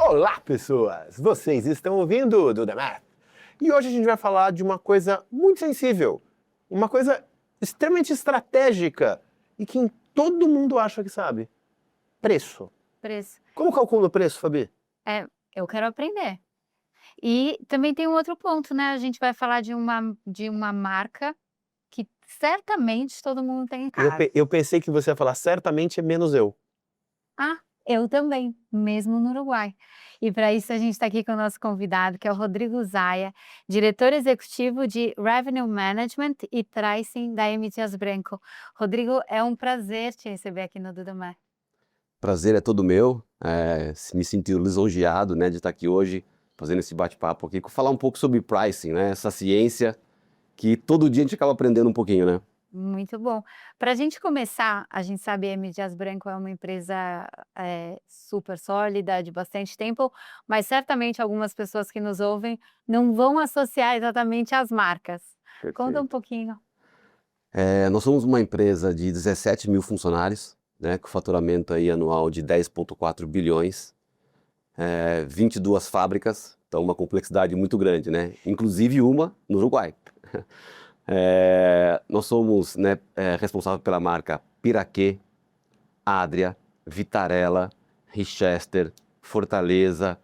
Olá, pessoas! Vocês estão ouvindo o Do The Math. E hoje a gente vai falar de uma coisa muito sensível, uma coisa extremamente estratégica e que todo mundo acha que sabe. Preço. Preço. Como calcula o preço, Fabi? Eu quero aprender. E também tem um outro ponto, né? A gente vai falar de uma marca que certamente todo mundo tem em casa. Eu pensei que você ia falar certamente é menos eu. Ah, eu também, mesmo no Uruguai. E para isso a gente está aqui com o nosso convidado, que é o Rodrigo Zaya, diretor executivo de Revenue Management e Pricing da M. Dias Branco. Rodrigo, é um prazer te receber aqui no Do The Math. Prazer é todo meu, me sinto lisonjeado, né, de estar aqui hoje fazendo esse bate-papo aqui, falar um pouco sobre pricing, né, essa ciência que todo dia a gente acaba aprendendo um pouquinho, né? Muito bom. Para a gente começar, a gente sabe que a M. Dias Branco é uma empresa super sólida, de bastante tempo, mas certamente algumas pessoas que nos ouvem não vão associar exatamente às marcas. Conta um pouquinho. Nós somos uma empresa de 17 mil funcionários, né, com faturamento aí anual de 10,4 bilhões, 22 fábricas, então uma complexidade muito grande, né? Inclusive uma no Uruguai. Nós somos, né, responsáveis pela marca Piraquê, Adria, Vitarella, Richester, Fortaleza,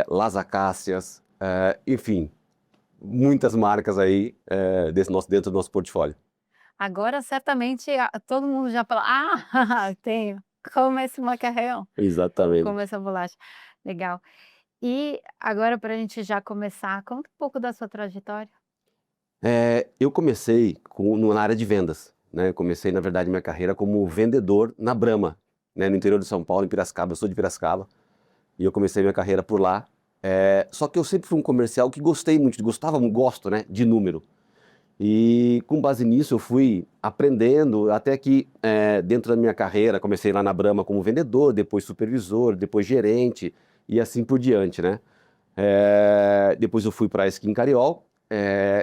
Las Acácias, enfim, muitas marcas aí dentro do nosso portfólio. Agora, certamente, todo mundo já fala, tenho, como esse macarrão, Exatamente. como essa bolacha. Legal. E agora, para a gente já começar, conta um pouco da sua trajetória. Eu comecei na área de vendas, né? Comecei, na verdade, minha carreira como vendedor na Brahma, né? No interior de São Paulo, em Piracicaba. Eu sou de Piracicaba e eu comecei minha carreira por lá. Só que eu sempre fui um comercial que gosto, né, de número. E com base nisso eu fui aprendendo até que dentro da minha carreira, comecei lá na Brahma como vendedor, depois supervisor, depois gerente e assim por diante, né? Depois eu fui para a Skin Cariol.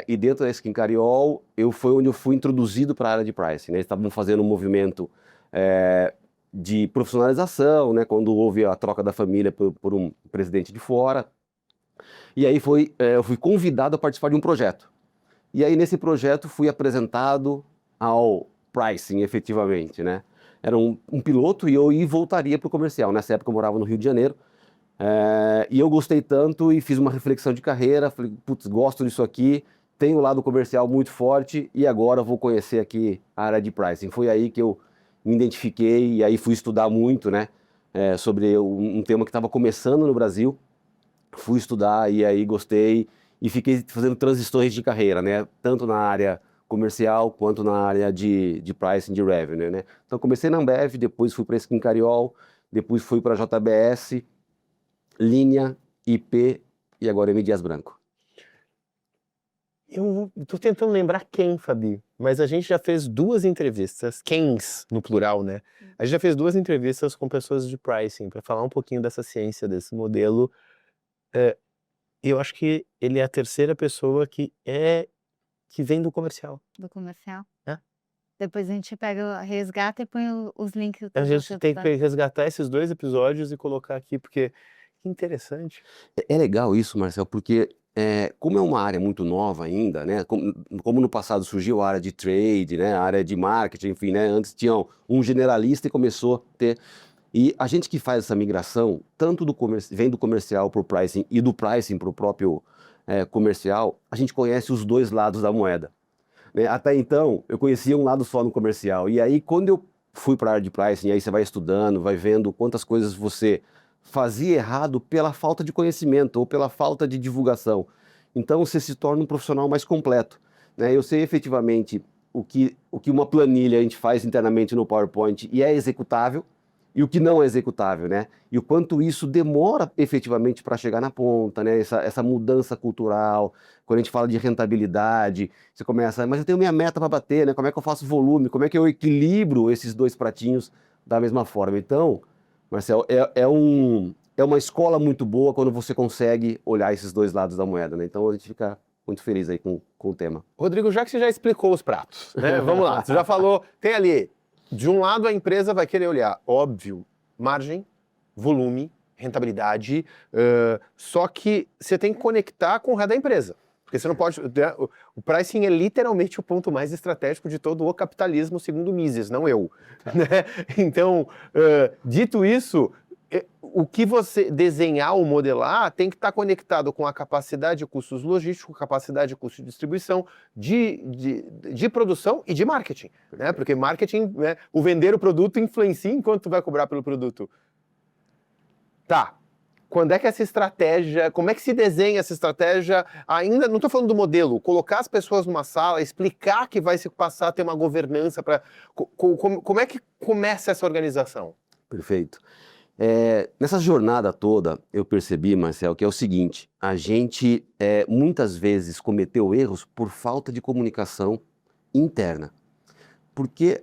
E dentro da Skin Cariol, foi onde eu fui introduzido para a área de pricing, né? Eles estavam fazendo um movimento de profissionalização, né? Quando houve a troca da família por um presidente de fora. E aí eu fui convidado a participar de um projeto. E aí nesse projeto fui apresentado ao pricing, efetivamente, né? Era um piloto e eu voltaria para o comercial. Nessa época eu morava no Rio de Janeiro. E eu gostei tanto e fiz uma reflexão de carreira, falei, putz, gosto disso aqui, tenho o lado comercial muito forte e agora vou conhecer aqui a área de pricing. Foi aí que eu me identifiquei e aí fui estudar muito, né, sobre um tema que estava começando no Brasil. Fui estudar e aí gostei e fiquei fazendo transições de carreira, né, tanto na área comercial quanto na área de pricing, de revenue, né. Então comecei na Ambev, depois fui para a Skin Cariol, depois fui para a JBS, Linha, IP e agora M. Dias Branco. Eu tô tentando lembrar quem, Fabi, mas a gente já fez 2 entrevistas, quens no plural, né? A gente já fez 2 entrevistas com pessoas de pricing para falar um pouquinho dessa ciência, desse modelo. Eu acho que ele é a terceira pessoa que vem do comercial. Do comercial. É. Depois a gente resgata e põe os links. A gente tem que resgatar esses 2 episódios e colocar aqui, porque que interessante. É legal isso, Marcel, porque como é uma área muito nova ainda, né? Como no passado surgiu a área de trade, né? A área de marketing, enfim, né? Antes tinha um generalista e começou a ter... E a gente que faz essa migração, tanto vem do comercial para o pricing e do pricing para o próprio comercial, a gente conhece os 2 lados da moeda, né? Até então, eu conhecia um lado só no comercial. E aí, quando eu fui para a área de pricing, aí você vai estudando, vai vendo quantas coisas você fazia errado pela falta de conhecimento ou pela falta de divulgação. Então você se torna um profissional mais completo, né? Eu sei efetivamente o que uma planilha a gente faz internamente no PowerPoint e é executável e o que não é executável, né? E o quanto isso demora efetivamente para chegar na ponta, né? Essa mudança cultural, quando a gente fala de rentabilidade, você começa, mas eu tenho minha meta para bater, né? Como é que eu faço volume? Como é que eu equilibro esses 2 pratinhos da mesma forma? Então, Marcel, é uma escola muito boa quando você consegue olhar esses 2 lados da moeda, né? Então a gente fica muito feliz aí com o tema. Rodrigo, já que você já explicou os pratos, né? Vamos lá, você já falou, tem ali, de um lado a empresa vai querer olhar, óbvio, margem, volume, rentabilidade, só que você tem que conectar com o resto da empresa. Porque você não pode... O pricing é literalmente o ponto mais estratégico de todo o capitalismo, segundo Mises, não eu. Né? Então, dito isso, o que você desenhar ou modelar tem que estar conectado com a capacidade de custos logísticos, capacidade de custo de distribuição, de produção e de marketing. Né? Porque marketing, né, o vender o produto influencia em quanto tu vai cobrar pelo produto. Tá. Quando é que essa estratégia, como é que se desenha essa estratégia? Ainda não estou falando do modelo, colocar as pessoas numa sala, explicar que vai se passar a ter uma governança para... Como é que começa essa organização? Perfeito. Nessa jornada toda, eu percebi, Marcel, que é o seguinte: a gente muitas vezes cometeu erros por falta de comunicação interna. Porque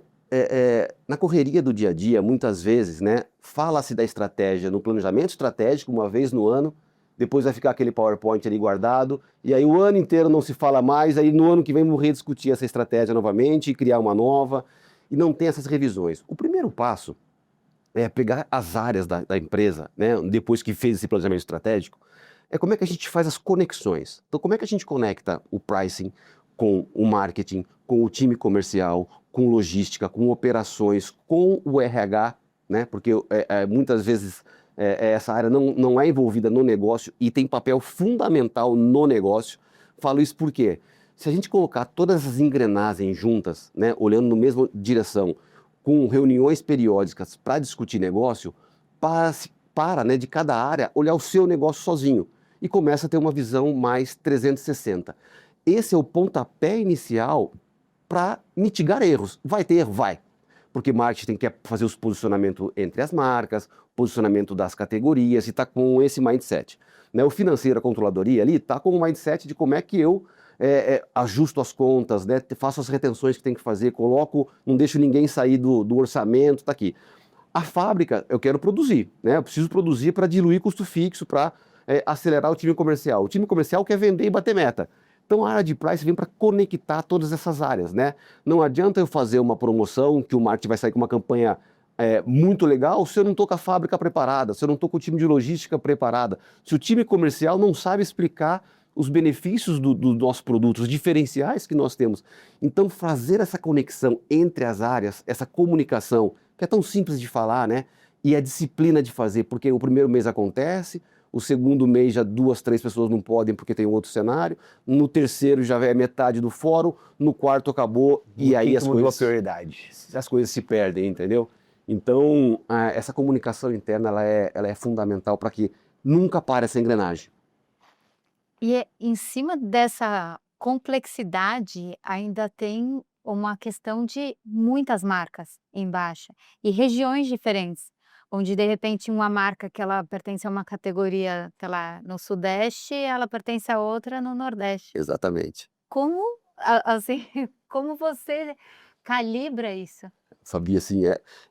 na correria do dia a dia, muitas vezes, né, fala-se da estratégia no planejamento estratégico uma vez no ano, depois vai ficar aquele PowerPoint ali guardado, e aí o ano inteiro não se fala mais, aí no ano que vem vamos rediscutir essa estratégia novamente e criar uma nova, e não tem essas revisões. O primeiro passo é pegar as áreas da empresa, né, depois que fez esse planejamento estratégico, é como é que a gente faz as conexões. Então, como é que a gente conecta o pricing com o marketing, com o time comercial, com logística, com operações, com o RH, né? Porque muitas vezes essa área não é envolvida no negócio e tem papel fundamental no negócio. Falo isso porque se a gente colocar todas as engrenagens juntas, né, olhando na mesma direção, com reuniões periódicas para discutir negócio, para, né, de cada área olhar o seu negócio sozinho e começa a ter uma visão mais 360. Esse é o pontapé inicial para mitigar erros. Vai ter erro? Vai. Porque marketing quer fazer os posicionamentos entre as marcas, posicionamento das categorias, e está com esse mindset. Né? O financeiro, a controladoria ali, está com o mindset de como é que eu ajusto as contas, né? Faço as retenções que tem que fazer, coloco, não deixo ninguém sair do orçamento, está aqui. A fábrica, eu quero produzir, né? Eu preciso produzir para diluir custo fixo, para acelerar o time comercial. O time comercial quer vender e bater meta. Então a área de price vem para conectar todas essas áreas, né? Não adianta eu fazer uma promoção que o marketing vai sair com uma campanha muito legal se eu não estou com a fábrica preparada, se eu não estou com o time de logística preparada, se o time comercial não sabe explicar os benefícios do nosso produto, os diferenciais que nós temos. Então fazer essa conexão entre as áreas, essa comunicação, que é tão simples de falar, né? E a disciplina de fazer, porque o primeiro mês acontece, o segundo mês já 2, 3 pessoas não podem porque tem outro cenário, no terceiro já é metade do fórum, no quarto acabou e aí as coisas se perdem, entendeu? Então essa comunicação interna ela é fundamental para que nunca pare essa engrenagem. E em cima dessa complexidade ainda tem uma questão de muitas marcas embaixo e regiões diferentes, onde de repente uma marca que ela pertence a uma categoria, sei lá, no Sudeste, ela pertence a outra no Nordeste. Exatamente. Como, assim, como você calibra isso? Fabi, assim,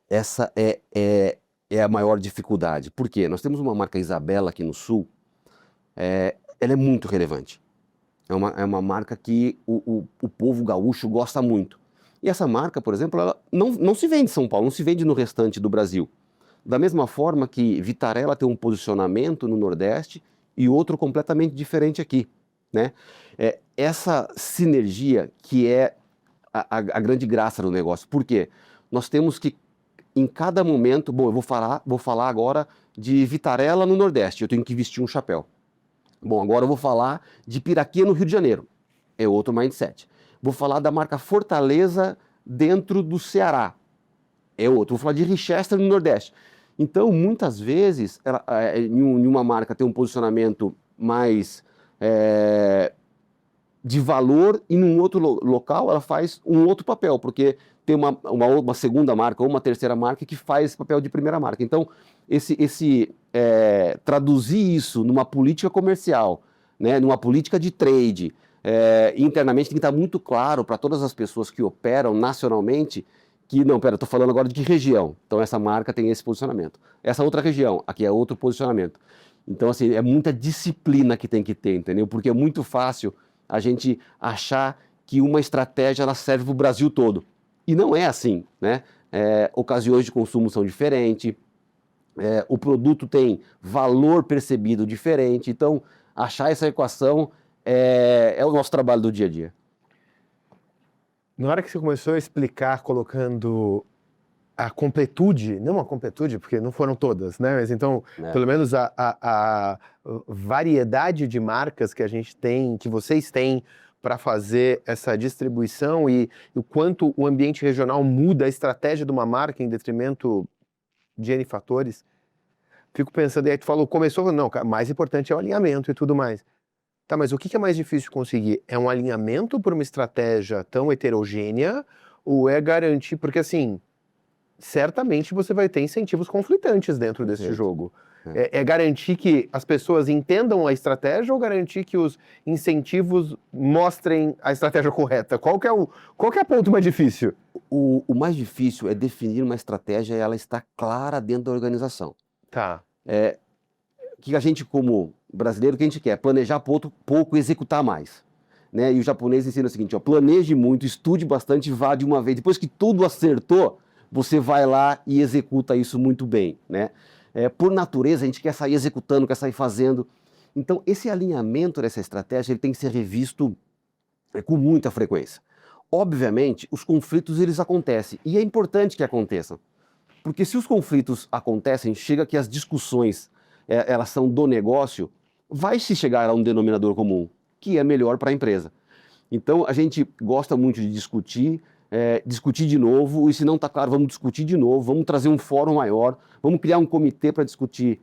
essa é a maior dificuldade. Por quê? Nós temos uma marca Isabela aqui no Sul, ela é muito relevante. É uma marca que o povo gaúcho gosta muito. E essa marca, por exemplo, ela não se vende em São Paulo, não se vende no restante do Brasil. Da mesma forma que Vitarella tem um posicionamento no Nordeste e outro completamente diferente aqui, né? Essa sinergia que é a grande graça do negócio. Por quê? Nós temos que, em cada momento... Bom, eu vou falar agora de Vitarella no Nordeste, eu tenho que vestir um chapéu. Bom, agora eu vou falar de Piraquê no Rio de Janeiro, é outro mindset. Vou falar da marca Fortaleza dentro do Ceará, é outro. Vou falar de Richester no Nordeste. Então, muitas vezes, em uma marca tem um posicionamento mais de valor e num outro local ela faz um outro papel, porque tem uma segunda marca ou uma terceira marca que faz esse papel de primeira marca. Então, traduzir isso numa política comercial, né, numa política de trade, internamente tem que estar muito claro para todas as pessoas que operam nacionalmente que, não, pera, estou falando agora de que região. Então, essa marca tem esse posicionamento. Essa outra região, aqui é outro posicionamento. Então, assim, é muita disciplina que tem que ter, entendeu? Porque é muito fácil a gente achar que uma estratégia ela serve para o Brasil todo. E não é assim, né? Ocasiões de consumo são diferentes, o produto tem valor percebido diferente. Então, achar essa equação é o nosso trabalho do dia a dia. Na hora que você começou a explicar, colocando a completude, não a completude, porque não foram todas, né? Mas então, pelo menos a variedade de marcas que a gente tem, que vocês têm para fazer essa distribuição e o quanto o ambiente regional muda a estratégia de uma marca em detrimento de N fatores. Fico pensando, e aí tu falou, começou, não, mais importante é o alinhamento e tudo mais. Tá, mas o que é mais difícil de conseguir? É um alinhamento por uma estratégia tão heterogênea ou é garantir, porque assim, certamente você vai ter incentivos conflitantes dentro desse jogo. É garantir que as pessoas entendam a estratégia ou garantir que os incentivos mostrem a estratégia correta? Qual que é o ponto mais difícil? O mais difícil é definir uma estratégia e ela estar clara dentro da organização. Tá. Que a gente, como brasileiro, o que a gente quer? Planejar pouco e executar mais. Né? E o japonês ensina o seguinte, ó, planeje muito, estude bastante e vá de uma vez. Depois que tudo acertou, você vai lá e executa isso muito bem. Né? Por natureza, a gente quer sair executando, quer sair fazendo. Então, esse alinhamento dessa estratégia ele tem que ser revisto com muita frequência. Obviamente, os conflitos eles acontecem, e é importante que aconteçam. Porque se os conflitos acontecem, chega que as discussões elas são do negócio, vai se chegar a um denominador comum, que é melhor para a empresa. Então, a gente gosta muito de discutir de novo, e se não está claro, vamos discutir de novo, vamos trazer um fórum maior, vamos criar um comitê para discutir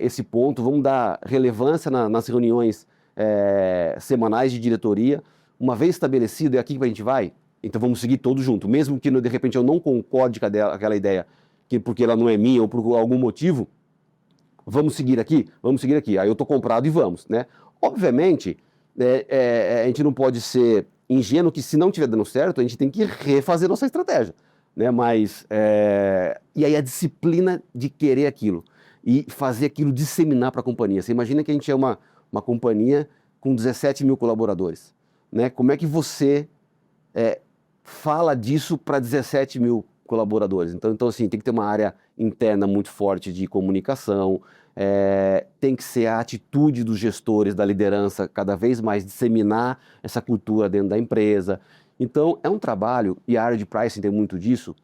esse ponto, vamos dar relevância nas reuniões semanais de diretoria. Uma vez estabelecido, é aqui que a gente vai, então vamos seguir todos juntos, mesmo que de repente eu não concorde com aquela ideia, porque ela não é minha ou por algum motivo, vamos seguir aqui, aí eu estou comprado e vamos, né? Obviamente, a gente não pode ser ingênuo que se não estiver dando certo, a gente tem que refazer nossa estratégia, né? Mas, e aí a disciplina de querer aquilo e fazer aquilo disseminar para a companhia. Você imagina que a gente é uma companhia com 17 mil colaboradores, né? Como é que você fala disso para 17 mil colaboradores? Então, assim, tem que ter uma área interna muito forte de comunicação, tem que ser a atitude dos gestores, da liderança, cada vez mais disseminar essa cultura dentro da empresa. Então, é um trabalho, e a área de pricing tem muito disso,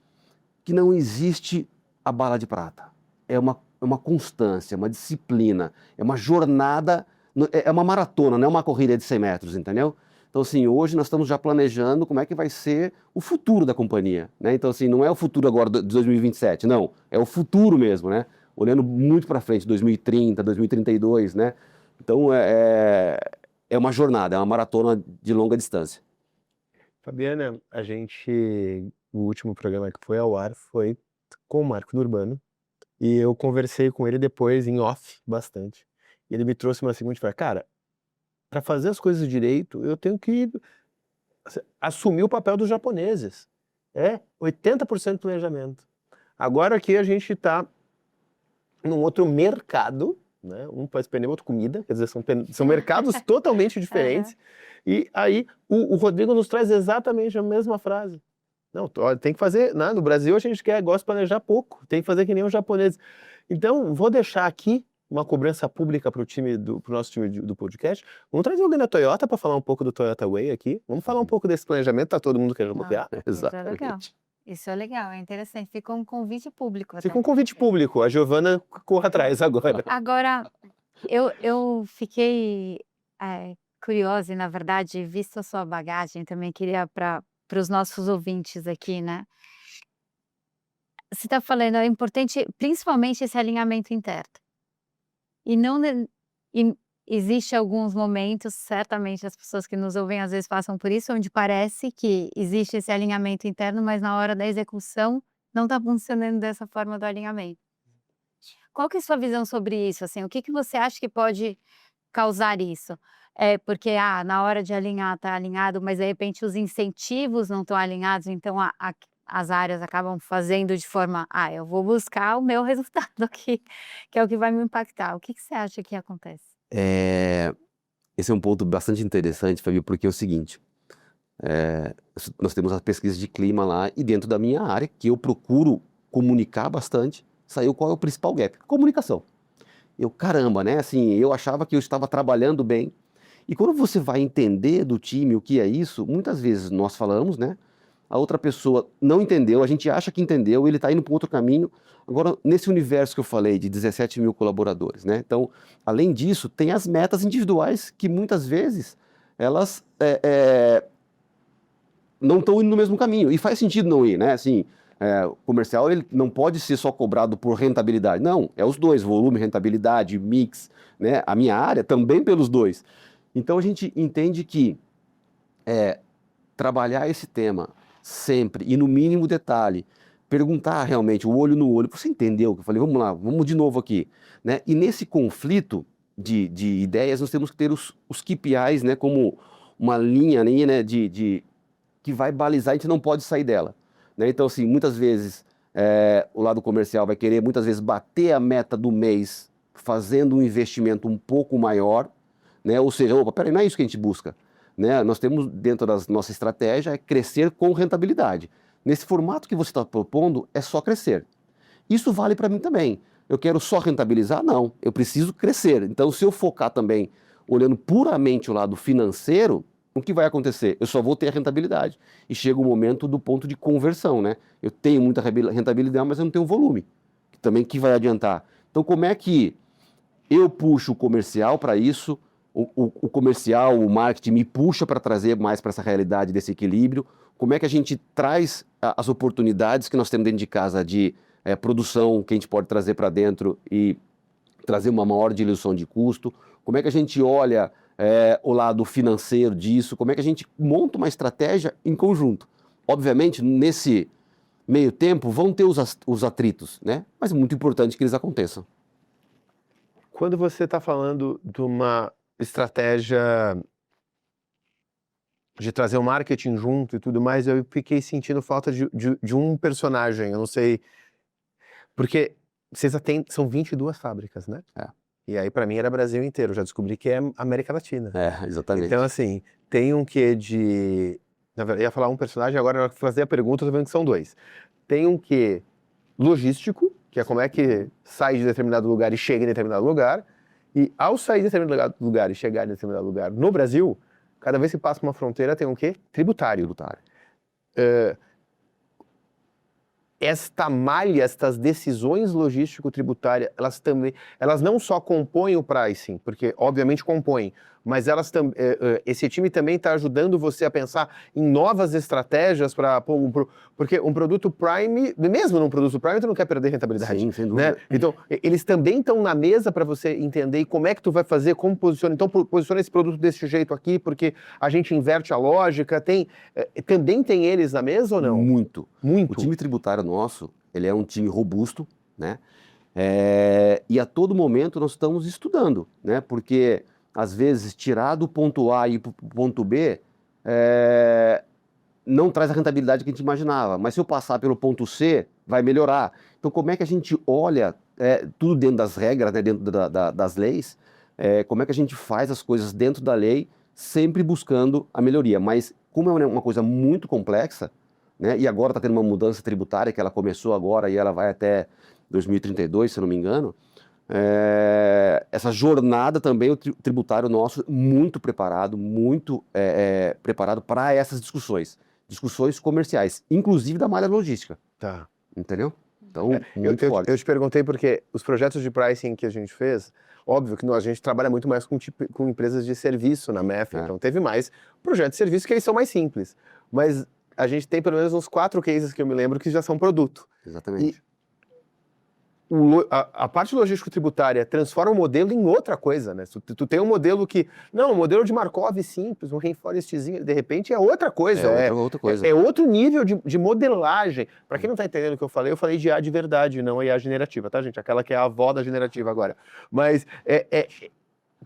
que não existe a bala de prata. É uma constância, uma disciplina, é uma jornada, é uma maratona, não é uma corrida de 100 metros, entendeu? Então, assim, hoje nós estamos já planejando como é que vai ser o futuro da companhia, né? Então, assim, não é o futuro agora de 2027, não. É o futuro mesmo, né? Olhando muito para frente, 2030, 2032, né? Então, é uma jornada, é uma maratona de longa distância. Fabiana, o último programa que foi ao ar foi com o Marco do Urbano, e eu conversei com ele depois, em off, bastante. E ele me trouxe uma seguinte frase, cara, para fazer as coisas direito, eu tenho que assumir o papel dos japoneses. 80% planejamento. Agora aqui a gente está num outro mercado, né? Um faz pneu, outro comida, quer dizer, são mercados totalmente diferentes. E aí o Rodrigo nos traz exatamente a mesma frase. Não, tem que fazer, né? No Brasil a gente gosta de planejar pouco, tem que fazer que nem os japoneses. Então, vou deixar aqui uma cobrança pública para o nosso time do podcast. Vamos trazer alguém da Toyota para falar um pouco do Toyota Way aqui. Vamos falar um pouco desse planejamento, tá todo mundo querendo copiar? Exatamente. Isso é legal, é interessante. Fica um convite público até. Fica um convite público. A Giovana corra atrás agora. Agora, eu fiquei curiosa e, na verdade, visto a sua bagagem, também queria para os nossos ouvintes aqui, né? Você está falando, é importante, principalmente esse alinhamento interno. E não existe alguns momentos, certamente as pessoas que nos ouvem às vezes passam por isso, onde parece que existe esse alinhamento interno, mas na hora da execução não está funcionando dessa forma do alinhamento. Qual que é a sua visão sobre isso? Assim, o que você acha que pode causar isso? Porque na hora de alinhar está alinhado, mas de repente os incentivos não estão alinhados, então as áreas acabam fazendo de forma, eu vou buscar o meu resultado aqui, que é o que vai me impactar. O que você acha que acontece? Esse é um ponto bastante interessante, Fabi, porque é o seguinte, nós temos a pesquisa de clima lá, e dentro da minha área, que eu procuro comunicar bastante, saiu qual é o principal gap? Comunicação. Caramba, né? Assim, eu achava que eu estava trabalhando bem. E quando você vai entender do time o que é isso, muitas vezes nós falamos, né? A outra pessoa não entendeu, a gente acha que entendeu, ele está indo para outro caminho. Agora, nesse universo que eu falei, de 17 mil colaboradores, né? Então, além disso, tem as metas individuais que muitas vezes elas não estão indo no mesmo caminho. E faz sentido não ir, né? Assim, o comercial ele não pode ser só cobrado por rentabilidade. Não, é os dois, volume, rentabilidade, mix, né? A minha área também pelos dois. Então, a gente entende que trabalhar esse tema sempre e no mínimo detalhe, perguntar realmente, o olho no olho, você entendeu? Que eu falei, vamos lá, vamos de novo aqui, né? E nesse conflito de ideias, nós temos que ter os KPIs, né, como uma linha, né, que vai balizar, a gente não pode sair dela, né? Então, assim, muitas vezes o lado comercial vai querer, muitas vezes, bater a meta do mês fazendo um investimento um pouco maior, né? Ou seja, opa, peraí, não é isso que a gente busca. Né? Nós temos dentro da nossa estratégia crescer com rentabilidade. Nesse formato que você está propondo, é só crescer. Isso vale para mim também. Eu quero só rentabilizar? Não, eu preciso crescer. Então, se eu focar também olhando puramente o lado financeiro, o que vai acontecer? Eu só vou ter a rentabilidade. E chega o momento do ponto de conversão, né? Eu tenho muita rentabilidade, mas eu não tenho volume. Também que vai adiantar. Então, como é que eu puxo o comercial para isso? O comercial, o marketing me puxa para trazer mais para essa realidade desse equilíbrio. Como é que a gente traz as oportunidades que nós temos dentro de casa de produção que a gente pode trazer para dentro e trazer uma maior diluição de custo? Como é que a gente olha o lado financeiro disso? Como é que a gente monta uma estratégia em conjunto? Obviamente, nesse meio tempo, vão ter os atritos, né? Mas é muito importante que eles aconteçam. Quando você está falando de uma estratégia de trazer o marketing junto e tudo mais, eu fiquei sentindo falta de um personagem, eu não sei, porque vocês são 22 fábricas, né? E aí para mim era Brasil inteiro, já descobri que é América Latina. Exatamente. Então assim, tem um quê de... Na verdade, eu ia falar um personagem, agora eu vou fazer a pergunta, eu tô vendo que são dois. Tem um quê logístico, que é como é que sai de determinado lugar e chega em determinado lugar, e ao sair de determinado lugar e chegar em determinado lugar no Brasil, cada vez que passa uma fronteira tem um quê? Tributário. Esta malha, estas decisões logístico-tributárias, elas não só compõem o pricing, porque obviamente compõem, mas esse time também está ajudando você a pensar em novas estratégias porque um produto Prime, mesmo num produto Prime, tu não quer perder rentabilidade. Sim, sem dúvida. Né? Então, eles também estão na mesa para você entender como é que tu vai fazer, como posiciona. Então, posiciona esse produto desse jeito aqui, porque a gente inverte a lógica. Também tem eles na mesa ou não? Muito. Muito. O time tributário nosso, ele é um time robusto, né? E a todo momento nós estamos estudando, né? Porque às vezes tirar do ponto A e ir para o ponto B não traz a rentabilidade que a gente imaginava, mas se eu passar pelo ponto C, vai melhorar. Então, como é que a gente olha tudo dentro das regras, né, dentro das leis, como é que a gente faz as coisas dentro da lei, sempre buscando a melhoria. Mas como é uma coisa muito complexa, né, e agora está tendo uma mudança tributária, que ela começou agora e ela vai até 2032, se eu não me engano, essa jornada também, o tributário nosso, muito preparado para essas discussões comerciais, inclusive da malha logística. Tá. Entendeu? Então, muito forte. Eu te perguntei porque os projetos de pricing que a gente fez, óbvio que a gente trabalha muito mais com empresas de serviço na MEF, então teve mais projetos de serviço que eles são mais simples, mas a gente tem pelo menos uns 4 cases que eu me lembro que já são produto. Exatamente. A parte logístico-tributária transforma o modelo em outra coisa, né? Tu tem um modelo um modelo de Markov simples, um rainforestzinho, de repente é outra coisa. Outra coisa. É outro nível de modelagem. Para quem não tá entendendo o que eu falei de IA de verdade, não a IA generativa, tá, gente? Aquela que é a avó da generativa agora. Mas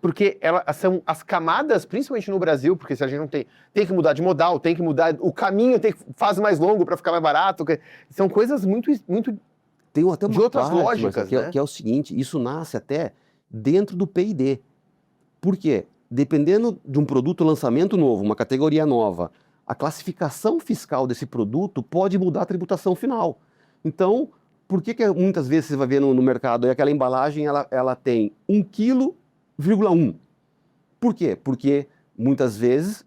porque são as camadas, principalmente no Brasil, porque se a gente não tem que mudar de modal, tem que mudar o caminho, faz mais longo para ficar mais barato, são coisas muito tem até uma de outras parte, lógicas, né? Que é o seguinte, isso nasce até dentro do P&D. Por quê? Dependendo de um produto lançamento novo, uma categoria nova, a classificação fiscal desse produto pode mudar a tributação final. Então, Por que muitas vezes você vai ver no mercado, aquela embalagem ela tem 1,1 kg? Por quê? Porque muitas vezes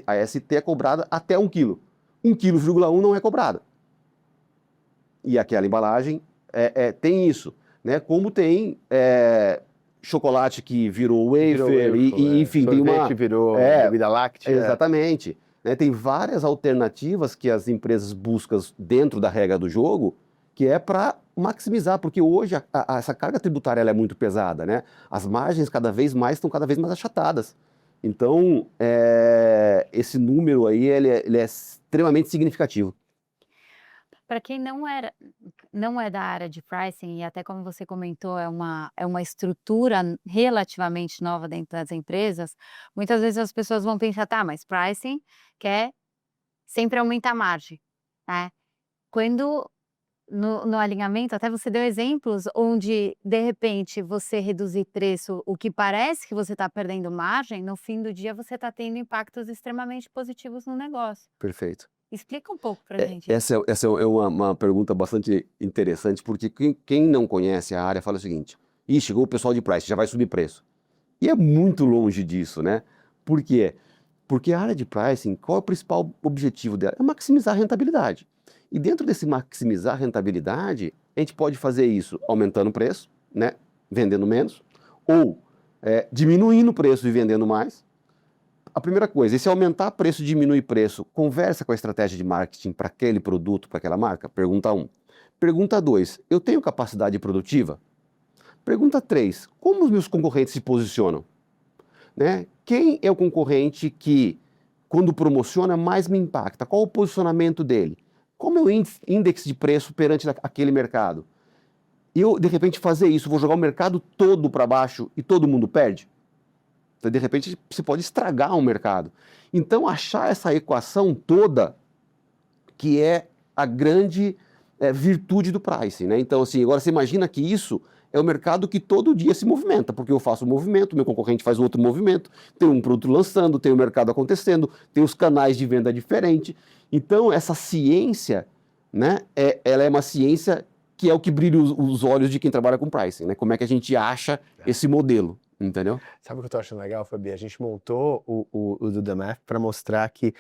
a ST é cobrada até 1 kg. 1,1 kg não é cobrada. E aquela embalagem tem isso, né? Como tem chocolate que virou wafer, enfim, tem uma... Sorvete virou bebida láctea. Exatamente. Né? Tem várias alternativas que as empresas buscam dentro da regra do jogo, que é para maximizar, porque hoje essa carga tributária ela é muito pesada, né? As margens estão cada vez mais achatadas. Então, esse número aí, ele é extremamente significativo. Para quem não é da área de pricing, e até como você comentou, é uma estrutura relativamente nova dentro das empresas, muitas vezes as pessoas vão pensar, tá, mas pricing quer sempre aumentar a margem, né? Quando no alinhamento, até você deu exemplos onde, de repente, você reduzir preço, o que parece que você está perdendo margem, no fim do dia você está tendo impactos extremamente positivos no negócio. Perfeito. Explica um pouco para a gente. Essa é uma pergunta bastante interessante, porque quem não conhece a área fala o seguinte: chegou o pessoal de price, já vai subir preço. E é muito longe disso, né? Por quê? Porque a área de pricing, qual é o principal objetivo dela? É maximizar a rentabilidade. E dentro desse maximizar a rentabilidade, a gente pode fazer isso aumentando o preço, né? Vendendo menos, ou diminuindo o preço e vendendo mais. A primeira coisa, e se aumentar preço e diminuir preço, conversa com a estratégia de marketing para aquele produto, para aquela marca? Pergunta 1. Pergunta 2, eu tenho capacidade produtiva? Pergunta 3, como os meus concorrentes se posicionam? Né? Quem é o concorrente que, quando promociona, mais me impacta? Qual o posicionamento dele? Qual é o índice de preço perante aquele mercado? Eu, de repente, fazer isso, vou jogar o mercado todo para baixo e todo mundo perde? Então, de repente, você pode estragar um mercado. Então, achar essa equação toda que é a grande virtude do pricing, né? Então, assim, agora você imagina que isso é o mercado que todo dia se movimenta, porque eu faço um movimento, meu concorrente faz outro movimento, tem um produto lançando, tem o mercado acontecendo, tem os canais de venda diferentes. Então, essa ciência, né, ela é uma ciência que é o que brilha os olhos de quem trabalha com pricing, né? Como é que a gente acha esse modelo, entendeu? Sabe o que eu tô achando legal, Fabi? A gente montou o Do The Math para mostrar que,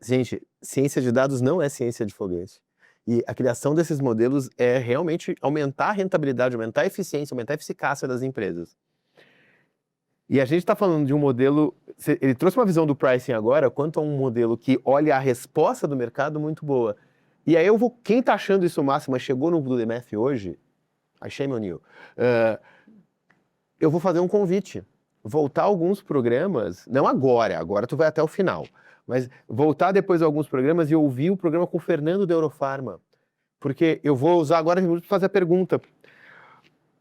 gente, ciência de dados não é ciência de foguete. E a criação desses modelos é realmente aumentar a rentabilidade, aumentar a eficiência, aumentar a eficácia das empresas. E a gente está falando de um modelo, ele trouxe uma visão do pricing agora, quanto a um modelo que olha a resposta do mercado muito boa. E aí quem está achando isso máximo, mas chegou no Do The Math hoje, I shame on you, eu vou fazer um convite, voltar alguns programas, não agora tu vai até o final, mas voltar depois a alguns programas e ouvir o programa com o Fernando da Eurofarma, porque eu vou usar agora para fazer a pergunta.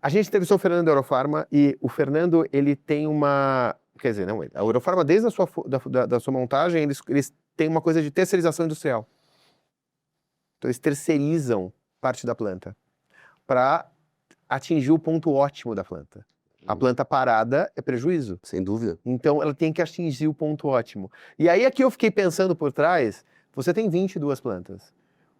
A gente entrevistou o Fernando da Eurofarma e o Fernando, ele tem uma... Quer dizer, não, a Eurofarma, desde a sua montagem, eles têm uma coisa de terceirização industrial. Então eles terceirizam parte da planta para atingir o ponto ótimo da planta. A planta parada é prejuízo. Sem dúvida. Então ela tem que atingir o ponto ótimo. E aí aqui eu fiquei pensando por trás, você tem 22 plantas.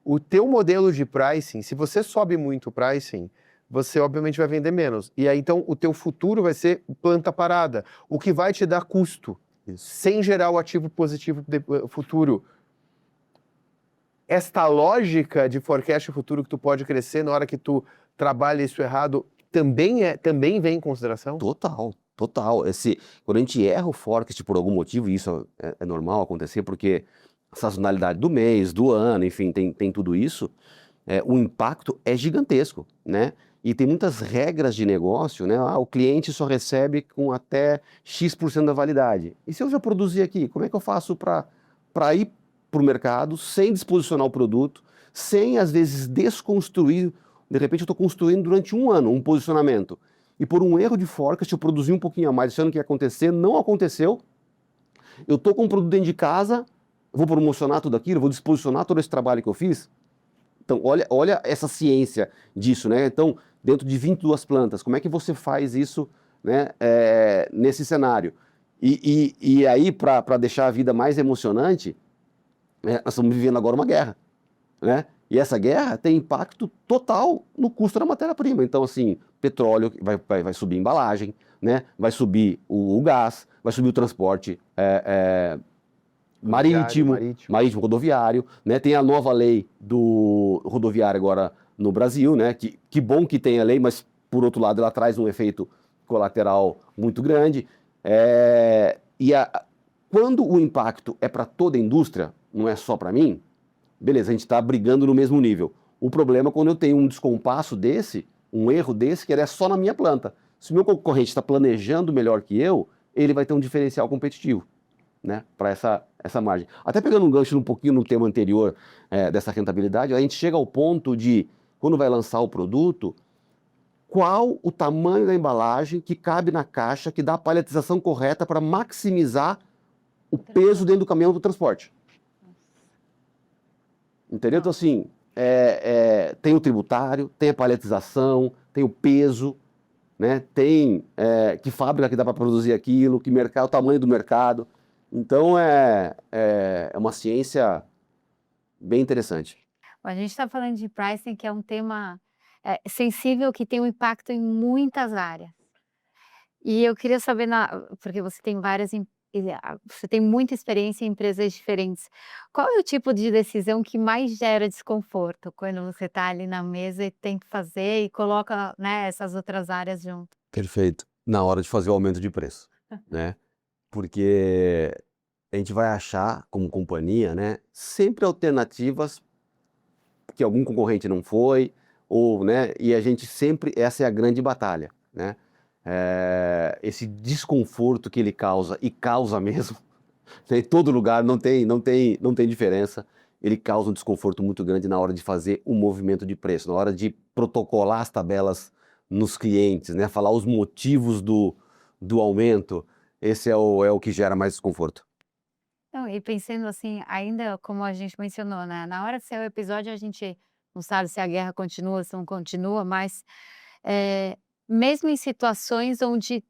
O teu modelo de pricing, se você sobe muito o pricing, você obviamente vai vender menos. E aí então o teu futuro vai ser planta parada, o que vai te dar custo, sem gerar o ativo positivo futuro. Esta lógica de forecast futuro que tu pode crescer na hora que tu trabalha isso errado, também vem em consideração? Total. Quando a gente erra o forecast por algum motivo, e isso é normal acontecer, porque a sazonalidade do mês, do ano, enfim, tem tudo isso, o impacto é gigantesco, né? E tem muitas regras de negócio, né? O cliente só recebe com até X% da validade. E se eu já produzir aqui, como é que eu faço para ir para o mercado sem disposicionar o produto, sem, às vezes, desconstruir? De repente eu estou construindo durante um ano um posicionamento. E por um erro de forecast eu produzi um pouquinho a mais, achando que ia acontecer, não aconteceu. Eu estou com um produto dentro de casa, vou promocionar tudo aquilo, vou disposicionar todo esse trabalho que eu fiz. Então, olha essa ciência disso, né? Então, dentro de 22 plantas, como é que você faz isso, né, nesse cenário? E aí, para deixar a vida mais emocionante, nós estamos vivendo agora uma guerra, né? E essa guerra tem impacto total no custo da matéria-prima. Então, assim, petróleo vai subir a embalagem, né? Vai subir o gás, vai subir o transporte marítimo, rodoviário, né? Tem a nova lei do rodoviário agora no Brasil, né? Que bom que tem a lei, mas, por outro lado, ela traz um efeito colateral muito grande. Quando o impacto é para toda a indústria, não é só para mim, beleza, a gente está brigando no mesmo nível. O problema é quando eu tenho um descompasso desse, um erro desse, que ele é só na minha planta. Se o meu concorrente está planejando melhor que eu, ele vai ter um diferencial competitivo, né, para essa margem. Até pegando um gancho um pouquinho no tema anterior dessa rentabilidade, a gente chega ao ponto de, quando vai lançar o produto, qual o tamanho da embalagem que cabe na caixa, que dá a paletização correta para maximizar o peso dentro do caminhão do transporte. Entendeu? Então, assim, tem o tributário, tem a paletização, tem o peso, né? Tem que fábrica que dá para produzir aquilo, que mercado, o tamanho do mercado. Então, é uma ciência bem interessante. A gente está falando de pricing, que é um tema sensível, que tem um impacto em muitas áreas. E eu queria saber, porque você tem você tem muita experiência em empresas diferentes. Qual é o tipo de decisão que mais gera desconforto quando você está ali na mesa e tem que fazer e coloca, né, essas outras áreas junto? Perfeito. Na hora de fazer o aumento de preço, né? Porque a gente vai achar, como companhia, né, sempre alternativas que algum concorrente não foi, ou, né, e a gente sempre, essa é a grande batalha, né? Esse desconforto que ele causa, e causa mesmo, em todo lugar, não tem diferença, ele causa um desconforto muito grande na hora de fazer o movimento de preço, na hora de protocolar as tabelas nos clientes, né, falar os motivos do aumento, esse é o que gera mais desconforto. Não, e pensando assim, ainda como a gente mencionou, né, na hora de sair o episódio a gente não sabe se a guerra continua, se não continua, mas mesmo em situações onde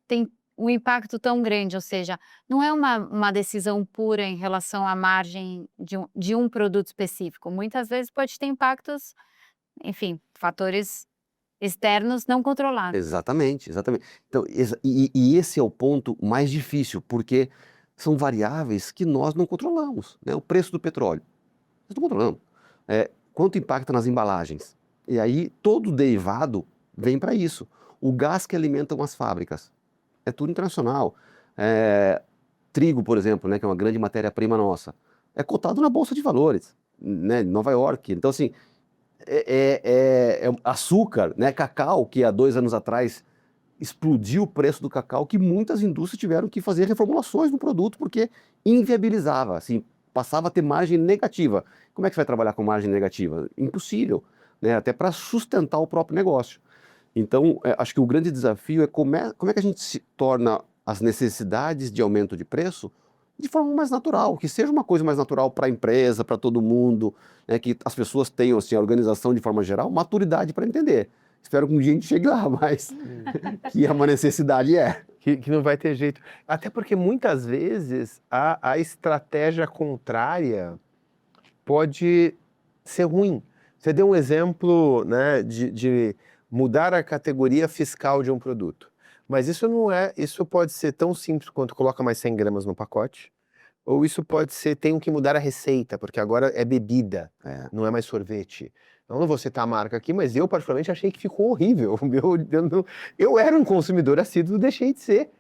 tem um impacto tão grande, ou seja, não é uma decisão pura em relação à margem de um produto específico. Muitas vezes pode ter impactos, enfim, fatores externos não controlados. Exatamente, exatamente. Então, e esse é o ponto mais difícil, porque são variáveis que nós não controlamos, né? O preço do petróleo, nós não controlamos. Quanto impacta nas embalagens? E aí todo derivado vem para isso. O gás que alimentam as fábricas, é tudo internacional. Trigo, por exemplo, né, que é uma grande matéria-prima nossa, é cotado na Bolsa de Valores, né, em Nova York. Então, assim, açúcar, né, cacau, que há 2 anos atrás explodiu o preço do cacau, que muitas indústrias tiveram que fazer reformulações no produto, porque inviabilizava, assim, passava a ter margem negativa. Como é que você vai trabalhar com margem negativa? Impossível, né, até para sustentar o próprio negócio. Então, acho que o grande desafio é como é que a gente se torna as necessidades de aumento de preço de forma mais natural, que seja uma coisa mais natural para a empresa, para todo mundo, né, que as pessoas tenham, assim, a organização de forma geral, maturidade para entender. Espero que um dia a gente chegue lá, mas que é uma necessidade, Que não vai ter jeito. Até porque muitas vezes a estratégia contrária pode ser ruim. Você deu um exemplo, né, de mudar a categoria fiscal de um produto. Mas isso pode ser tão simples quanto coloca mais 100 gramas no pacote, ou isso pode ser, tenho que mudar a receita, porque agora é bebida, não é mais sorvete. Eu não vou citar a marca aqui, mas eu particularmente achei que ficou horrível. Eu era um consumidor assíduo, deixei de ser,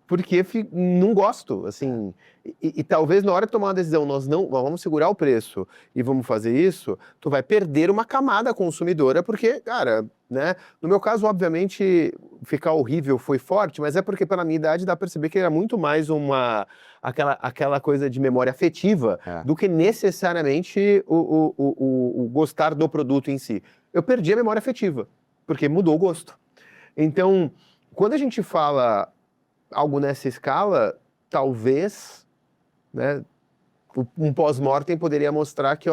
porque não gosto, assim, e talvez na hora de tomar uma decisão, nós vamos segurar o preço e vamos fazer isso, tu vai perder uma camada consumidora, porque, cara, né, no meu caso, obviamente, ficar horrível foi forte, mas é porque pela minha idade dá pra perceber que era muito mais aquela coisa de memória afetiva do que necessariamente o gostar do produto em si. Eu perdi a memória afetiva, porque mudou o gosto. Então, quando a gente fala algo nessa escala, talvez, né, um pós-mortem poderia mostrar que,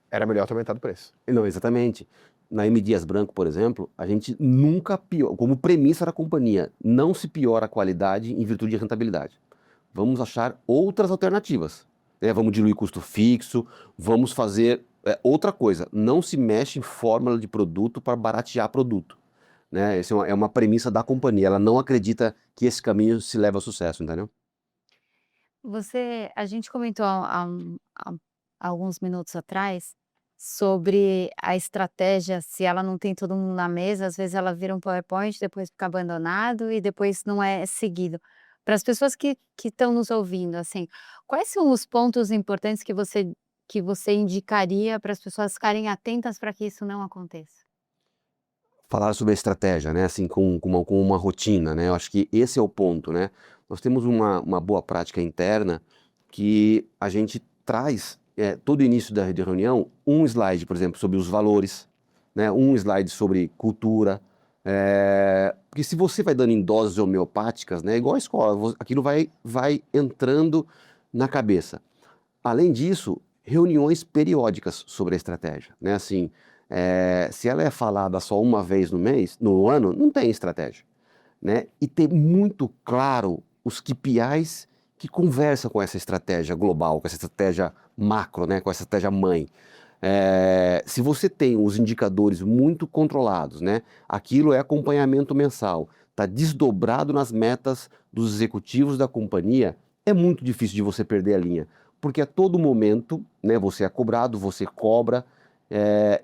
era melhor ter aumentado o preço. Não, exatamente. Na M. Dias Branco, por exemplo, a gente nunca piora, como premissa da companhia, não se piora a qualidade em virtude de rentabilidade. Vamos achar outras alternativas. Vamos diluir custo fixo, vamos fazer Outra coisa, não se mexe em fórmula de produto para baratear produto, né? Essa é uma premissa da companhia. Ela não acredita que esse caminho se leva ao sucesso, entendeu? A gente comentou há alguns minutos atrás sobre a estratégia, se ela não tem todo mundo na mesa, às vezes ela vira um PowerPoint, depois fica abandonado e depois não é seguido. Para as pessoas que estão nos ouvindo, assim, quais são os pontos importantes que você indicaria para as pessoas ficarem atentas para que isso não aconteça? Falar sobre a estratégia, né? Assim, com uma rotina, né? Eu acho que esse é o ponto, né? Nós temos uma boa prática interna que a gente traz todo início de reunião um slide, por exemplo, sobre os valores, né? Um slide sobre cultura. Porque se você vai dando em doses homeopáticas, né? Igual a escola, aquilo vai entrando na cabeça. Além disso, reuniões periódicas sobre a estratégia, né? Assim, se ela é falada só uma vez no ano, não tem estratégia, né? E ter muito claro os KPIs que conversam com essa estratégia global, com essa estratégia macro, né? Com essa estratégia mãe. Se você tem os indicadores muito controlados, né? Aquilo é acompanhamento mensal, está desdobrado nas metas dos executivos da companhia, é muito difícil de você perder a linha, porque a todo momento, né, você é cobrado, você cobra,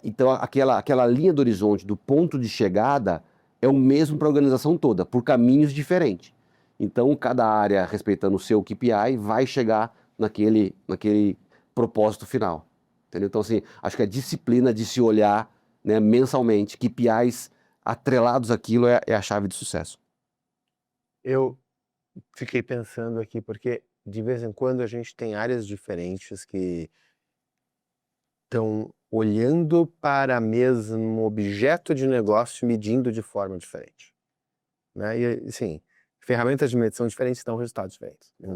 então aquela linha do horizonte, do ponto de chegada, é o mesmo para a organização toda, por caminhos diferentes. Então, cada área, respeitando o seu KPI, vai chegar naquele propósito final. Entendeu? Então, assim, acho que a disciplina de se olhar, né, mensalmente, KPIs atrelados àquilo é a chave de sucesso. Eu fiquei pensando aqui, porque de vez em quando a gente tem áreas diferentes que estão olhando para o mesmo objeto de negócio medindo de forma diferente, né? E assim, ferramentas de medição diferentes dão resultados diferentes, né?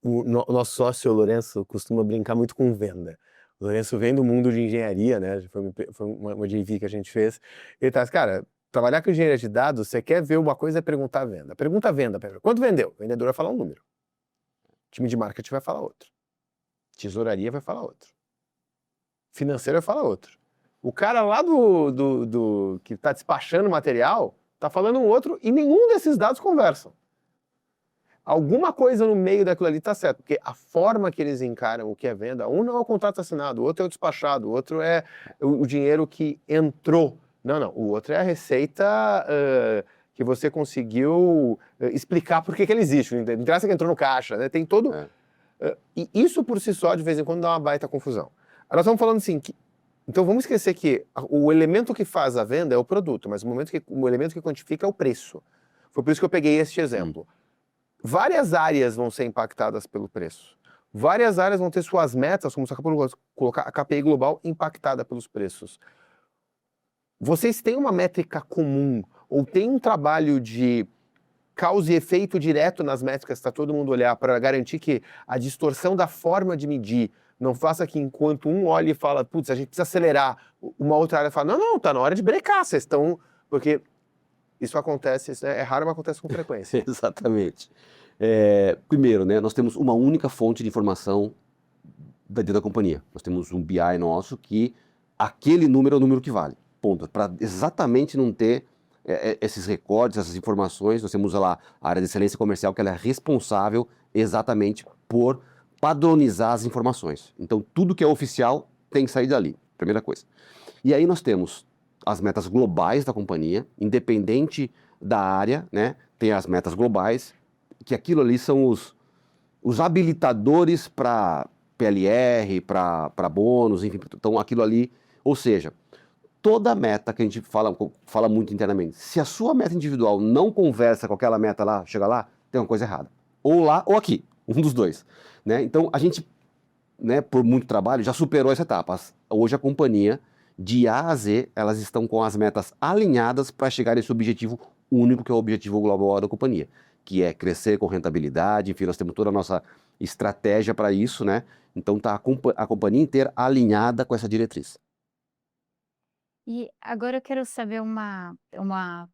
O nosso sócio, o Lourenço, costuma brincar muito com venda. O Lourenço vem do mundo de engenharia, né? Foi uma JV que a gente fez. Ele tá assim, cara, trabalhar com engenharia de dados, você quer ver uma coisa, é perguntar a venda. Pergunta a venda. Quanto vendeu? O vendedor vai falar um número. O time de marketing vai falar outro. Tesouraria vai falar outro. Financeiro vai falar outro. O cara lá que está despachando material está falando um outro e nenhum desses dados conversam. Alguma coisa no meio daquilo ali está certo, porque a forma que eles encaram o que é venda, um não é o contrato assinado, o outro é o despachado, o outro é o dinheiro que entrou. Não, o outro é a receita que você conseguiu explicar por que ele existe. Não interessa que entrou no caixa, né? Tem todo... e isso por si só, de vez em quando, dá uma baita confusão. Nós estamos falando assim, então vamos esquecer que o elemento que faz a venda é o produto, mas o elemento que quantifica é o preço. Foi por isso que eu peguei este exemplo. Várias áreas vão ser impactadas pelo preço. Várias áreas vão ter suas metas, como você acabou de colocar, a KPI global impactada pelos preços. Vocês têm uma métrica comum, ou tem um trabalho de causa e efeito direto nas métricas para todo mundo olhar, para garantir que a distorção da forma de medir não faça que enquanto um olha e fala, putz, a gente precisa acelerar, uma outra área fala, não, tá na hora de brecar, vocês estão... Porque isso acontece, é raro, mas acontece com frequência. Exatamente. Primeiro, né, nós temos uma única fonte de informação dentro da companhia. Nós temos um BI nosso que aquele número é o número que vale. Ponto. Para exatamente não ter esses recordes, essas informações, nós temos lá a área de excelência comercial, que ela é responsável exatamente por padronizar as informações. Então, tudo que é oficial tem que sair dali, primeira coisa. E aí nós temos as metas globais da companhia, independente da área, né? Tem as metas globais, que aquilo ali são os habilitadores para PLR, para bônus, enfim, então aquilo ali, ou seja, toda meta que a gente fala muito internamente, se a sua meta individual não conversa com aquela meta lá, chega lá, tem uma coisa errada. Ou lá ou aqui, um dos dois, né? Então a gente, né, por muito trabalho, já superou essa etapa. Hoje a companhia, de A a Z, elas estão com as metas alinhadas para chegar a esse objetivo único, que é o objetivo global da companhia, que é crescer com rentabilidade. Enfim, nós temos toda a nossa estratégia para isso, né? Então tá a companhia inteira alinhada com essa diretriz. E agora eu quero saber uma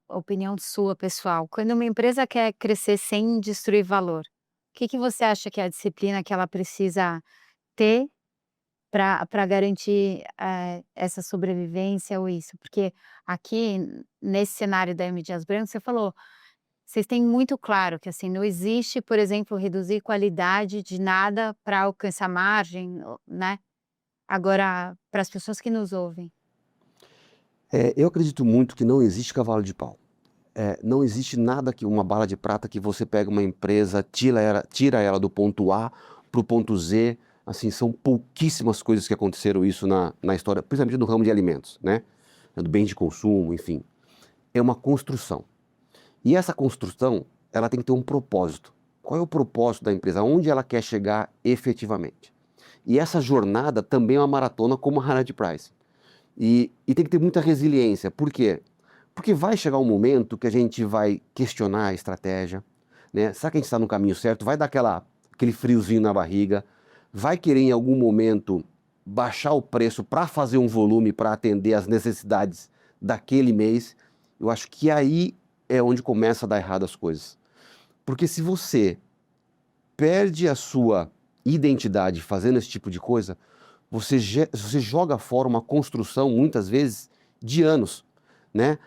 opinião sua, pessoal. Quando uma empresa quer crescer sem destruir valor, o que você acha que é a disciplina que ela precisa ter para garantir essa sobrevivência ou isso? Porque aqui, nesse cenário da M. Dias Branco, você falou, vocês têm muito claro que assim, não existe, por exemplo, reduzir qualidade de nada para alcançar margem, né? Agora, para as pessoas que nos ouvem. Eu acredito muito que não existe cavalo de pau. Não existe nada que uma bala de prata que você pega uma empresa, tira ela do ponto A para o ponto Z. Assim, são pouquíssimas coisas que aconteceram isso na história, principalmente no ramo de alimentos, né? Do bem de consumo, enfim. É uma construção. E essa construção, ela tem que ter um propósito. Qual é o propósito da empresa? Onde ela quer chegar efetivamente? E essa jornada também é uma maratona como a Hard Price. E tem que ter muita resiliência. Por quê? Porque vai chegar um momento que a gente vai questionar a estratégia, né? Será que a gente está no caminho certo? Vai dar aquele friozinho na barriga, vai querer em algum momento baixar o preço para fazer um volume para atender às necessidades daquele mês. Eu acho que aí é onde começa a dar errado as coisas. Porque se você perde a sua identidade fazendo esse tipo de coisa, você joga fora uma construção, muitas vezes, de anos, né?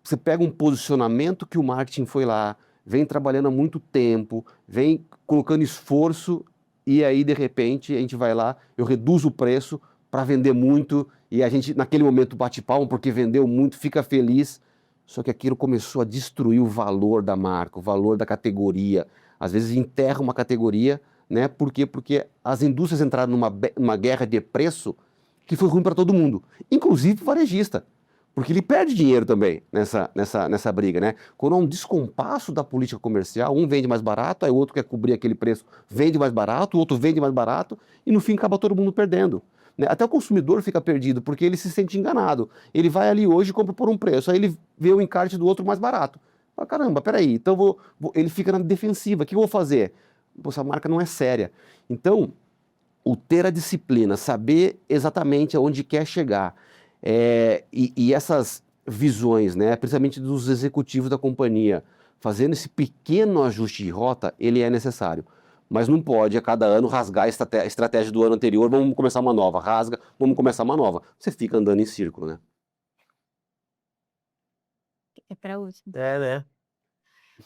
Você pega um posicionamento que o marketing foi lá, vem trabalhando há muito tempo, vem colocando esforço e aí, de repente, a gente vai lá, eu reduzo o preço para vender muito e a gente, naquele momento, bate palma porque vendeu muito, fica feliz. Só que aquilo começou a destruir o valor da marca, o valor da categoria. Às vezes enterra uma categoria, né? Por quê? Porque as indústrias entraram numa guerra de preço que foi ruim para todo mundo, inclusive o varejista. Porque ele perde dinheiro também nessa briga, né? Quando há um descompasso da política comercial, um vende mais barato, aí o outro quer cobrir aquele preço, vende mais barato, o outro vende mais barato, e no fim acaba todo mundo perdendo, né? Até o consumidor fica perdido, porque ele se sente enganado. Ele vai ali hoje e compra por um preço, aí ele vê o encarte do outro mais barato. Fala, caramba, peraí, então ele fica na defensiva, o que eu vou fazer? Pô, essa marca não é séria. Então, o ter a disciplina, saber exatamente aonde quer chegar, e essas visões, né, principalmente dos executivos da companhia, fazendo esse pequeno ajuste de rota, ele é necessário. Mas não pode a cada ano rasgar a estratégia do ano anterior, vamos começar uma nova, rasga, vamos começar uma nova. Você fica andando em círculo, né? É para última. Né?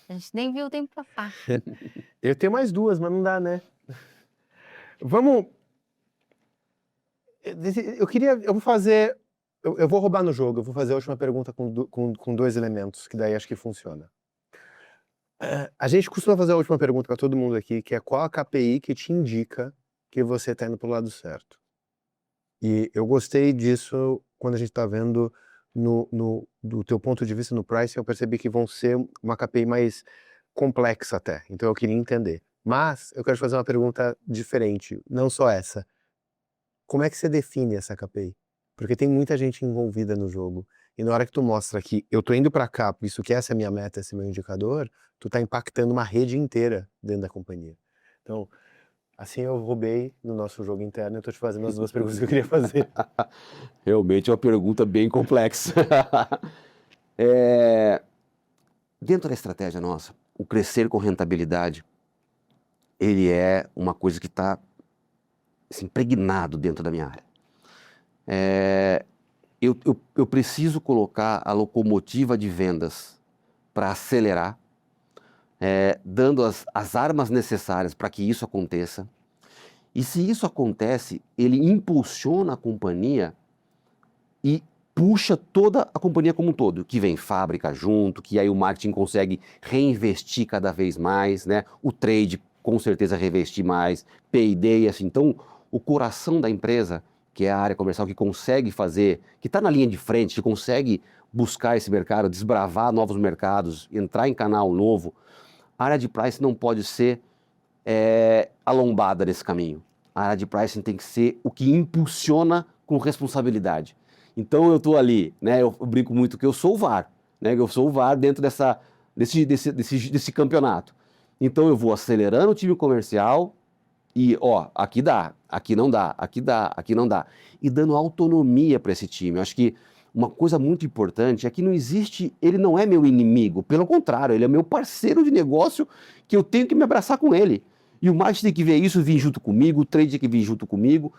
A gente nem viu o tempo passar. Eu tenho mais duas, mas não dá, né? Vamos... Eu vou fazer... Eu vou roubar no jogo, eu vou fazer a última pergunta com dois elementos, que daí acho que funciona. A gente costuma fazer a última pergunta para todo mundo aqui, que é qual a KPI que te indica que você está indo para o lado certo. E eu gostei disso quando a gente está vendo do teu ponto de vista no pricing, eu percebi que vão ser uma KPI mais complexa até, então eu queria entender. Mas eu quero te fazer uma pergunta diferente, não só essa. Como é que você define essa KPI? Porque tem muita gente envolvida no jogo. E na hora que tu mostra que eu tô indo para cá, por isso que essa é a minha meta, esse é o meu indicador, tu tá impactando uma rede inteira dentro da companhia. Então, assim eu roubei no nosso jogo interno, eu tô te fazendo as duas perguntas que eu queria fazer. Realmente é uma pergunta bem complexa. Dentro da estratégia nossa, o crescer com rentabilidade, ele é uma coisa que está assim, impregnado dentro da minha área. Eu preciso colocar a locomotiva de vendas para acelerar, dando as armas necessárias para que isso aconteça. E se isso acontece, ele impulsiona a companhia e puxa toda a companhia como um todo, que vem fábrica junto, que aí o marketing consegue reinvestir cada vez mais, né? O trade com certeza reinvestir mais, P&D, assim. Então, o coração da empresa, que é a área comercial que consegue fazer, que está na linha de frente, que consegue buscar esse mercado, desbravar novos mercados, entrar em canal novo, a área de pricing não pode ser alombada nesse caminho. A área de pricing tem que ser o que impulsiona com responsabilidade. Então eu estou ali, né? Eu brinco muito que eu sou o VAR, né? Eu sou o VAR dentro desse campeonato. Então eu vou acelerando o time comercial e, aqui dá, aqui não dá, aqui dá, aqui não dá. E dando autonomia para esse time. Eu acho que uma coisa muito importante é que não existe, ele não é meu inimigo, pelo contrário, ele é meu parceiro de negócio que eu tenho que me abraçar com ele. E o marketing tem que ver isso, vir junto comigo, o trade tem que vir junto comigo,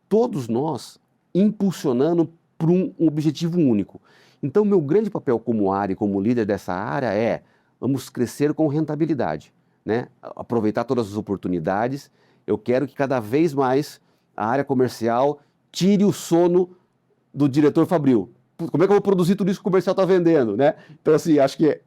todos nós impulsionando para um objetivo único. Então, meu grande papel como área e como líder dessa área é vamos crescer com rentabilidade, né? Aproveitar todas as oportunidades. Eu quero que cada vez mais a área comercial tire o sono do diretor fabril. Como é que eu vou produzir tudo isso que o comercial está vendendo, né? Então, assim, acho que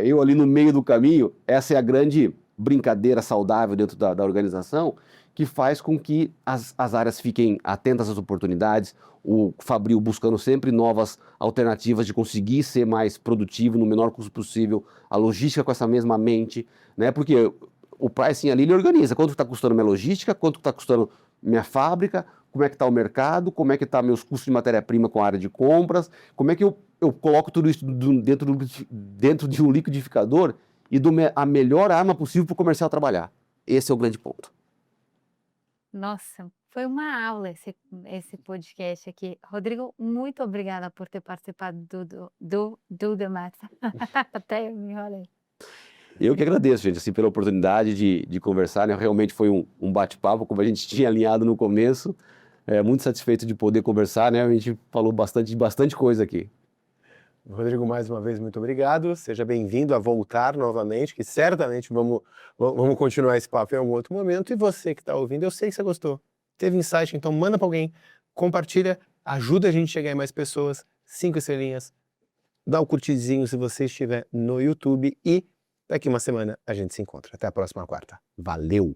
eu ali no meio do caminho, essa é a grande brincadeira saudável dentro da organização, que faz com que as áreas fiquem atentas às oportunidades, o fabril buscando sempre novas alternativas de conseguir ser mais produtivo no menor custo possível, a logística com essa mesma mente, né? Porque o pricing ali ele organiza quanto está custando minha logística, quanto está custando minha fábrica, como é que está o mercado, como é que está meus custos de matéria-prima com a área de compras, como é que eu coloco tudo isso dentro de um liquidificador e dou a melhor arma possível para o comercial trabalhar. Esse é o grande ponto. Nossa, foi uma aula esse podcast aqui. Rodrigo, muito obrigada por ter participado do The Math. Até eu me enrolei. Eu que agradeço, gente, assim, pela oportunidade de conversar, né? Realmente foi um bate-papo, como a gente tinha alinhado no começo. Muito satisfeito de poder conversar, né? A gente falou de bastante coisa aqui. Rodrigo, mais uma vez, muito obrigado. Seja bem-vindo a voltar novamente, que certamente vamos continuar esse papo em algum outro momento. E você que está ouvindo, eu sei que você gostou. Teve insight, então manda para alguém, compartilha, ajuda a gente a chegar em mais pessoas, 5 estrelinhas, dá o curtizinho se você estiver no YouTube e daqui uma semana a gente se encontra. Até a próxima quarta. Valeu!